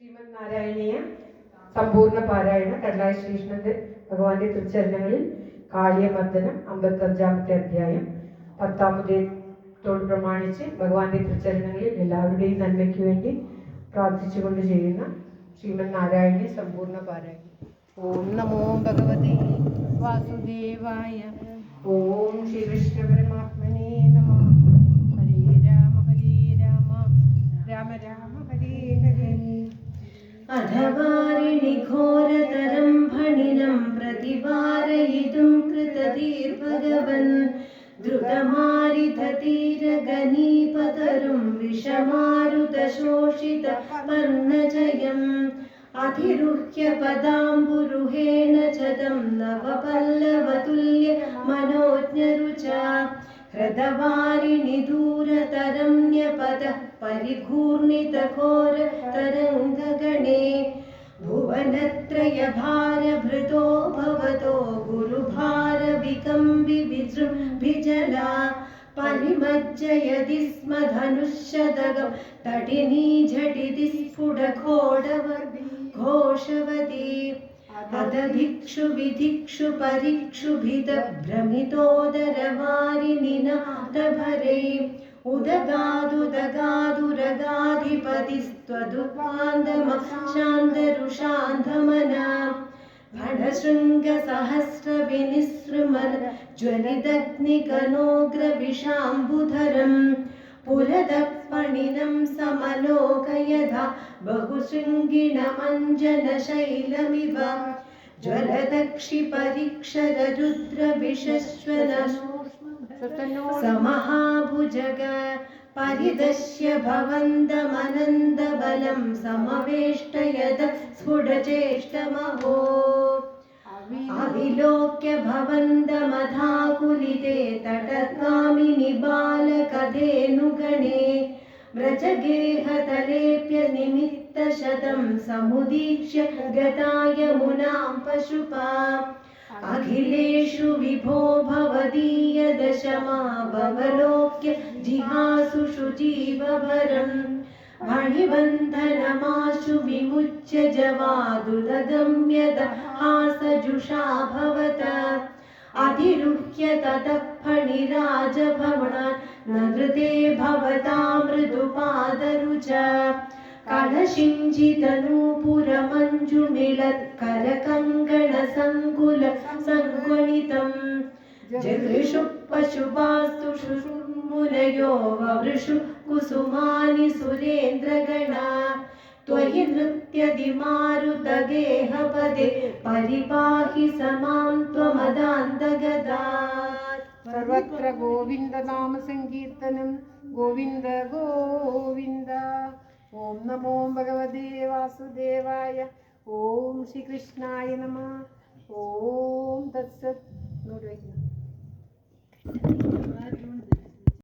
ശ്രീമദ് നാരായണീയ സമ്പൂർണ്ണ പാരായണ കടലായ ശ്രീകൃഷ്ണന്റെ ഭഗവാന്റെ തൃച്ചരണങ്ങളിൽ കാളിയമർദ്ദനം 55-ാമത്തെ അധ്യായം 10-ാമതോട് പ്രമാണിച്ച് ഭഗവാന്റെ തൃച്ചരണങ്ങളിൽ എല്ലാവരുടെയും നന്മയ്ക്ക് വേണ്ടി പ്രാർത്ഥിച്ചുകൊണ്ട് ചെയ്യുന്ന ശ്രീമദ് നാരായണീയ സമ്പൂർണ്ണ പാരായണം. ഓം നമോ ഭഗവതേ വാസുദേവായ. ഓം ശ്രീകൃഷ്ണ പരമാത്മനേ നമഃ. ഹരേ രാമ രാമ രാമ ഹരേ ഹരേ. അധവാരിണി ഘോരതരം ഫണിനം പ്രതിവാരയിതും കൃതധീർഭഗവൻ ദ്രുതമാരിധീരഗണീപതരും വിഷമാരുതശോഷിത വർണ്ണജയം അധിരുഹ്യ പദാംബുരുഹേണ ചതം നവപല്ലവതുല്യ മനോജ്ഞരുച ഹൃദവാരിണി ദൂരതരമ്യപദ പരിഘൂർണിതഘോര തരംഗഗണേ ഭുവനത്രയഭാരഭൃതോ ഭവതോ ഗുരുഭാരവികമ്പി വിജൃംഭിജലാ പരിമജ്ജയതി സ്മ ധനുഷ്യദകം തടിനീ ഝടിതി സ്ഫുടഘോഷവതി അദധിക്ഷു വിധിക്ഷു പരീക്ഷുഭിത ഭ്രമിതോദരവാരിനിനാദഭരേ ഉദഗാദുദഗാദുരഗാധിപതിസ്ത്വദുപാന്തമശാന്തരുഷാന്ധമന ഭടശൃംഗസഹസ്രവിനിസൃമല ജ്വലിതഗ്നികനോഗ്രവിഷാംബുധരം പുരദപണിനം സമലോകയഥാ ബഹുശൃംഗിണമഞ്ജനശൈലമിവ ജ്വലദക്ഷിപരീക്ഷരരുദ്രവിഷശ്വന സമഹാഭുജഗ പരിദശ്യ ഭവന്തമനന്തബലം സമവേഷ്ടയത സ്ഫുടചേഷ്ടമഹോ അവിലോക്യ ഭവന്തമധാകുലിതേ തടകാമിനി ബാലകഥേനുഗണേ വ്രജഗേഹതലേപ്യ നിമിത്തശതം സമുദീക്ഷ്യ ഗതായ മുനാം പശുപാ അഖിലേഷു വിഭോ ഭവദീയദശമാവലോക്യ ജിഹാസുഷു ജീവഭരം മണിബന്ധനമാശു വിമുച്യ ജവാദുദഗമ്യത ഹാസജുഷാ ഭവത അധിരുഹ്യ തതഃ ഫണിരാജഭവനാൻ നൃതേ ഭവതാ മൃദുപാദരുച കലശിഞ്ചിതനൂപുരമഞ്ജുമിളത്കരകങ്കണസങ്കുല സംഗണിതം ജഗൃഷു പശുപാസ്തു മുനയോ വവൃഷു കുസുമാനി സുരേന്ദ്രഗണാ ത്വയി നൃത്യതിമാരുതഗേഹപദേ പരിപാഹി സമാം ത്വമദാന്തഗദാത്. സർവത്ര ഗോവിന്ദ നാമ സങ്കീർത്തനം. ഗോവിന്ദ ഗോവിന്ദ. ഓം നമോ ഭഗവതേ വാസുദേവായ. ഓം ശ്രീകൃഷ്ണായ നമഃ. ഓം തത്സത്.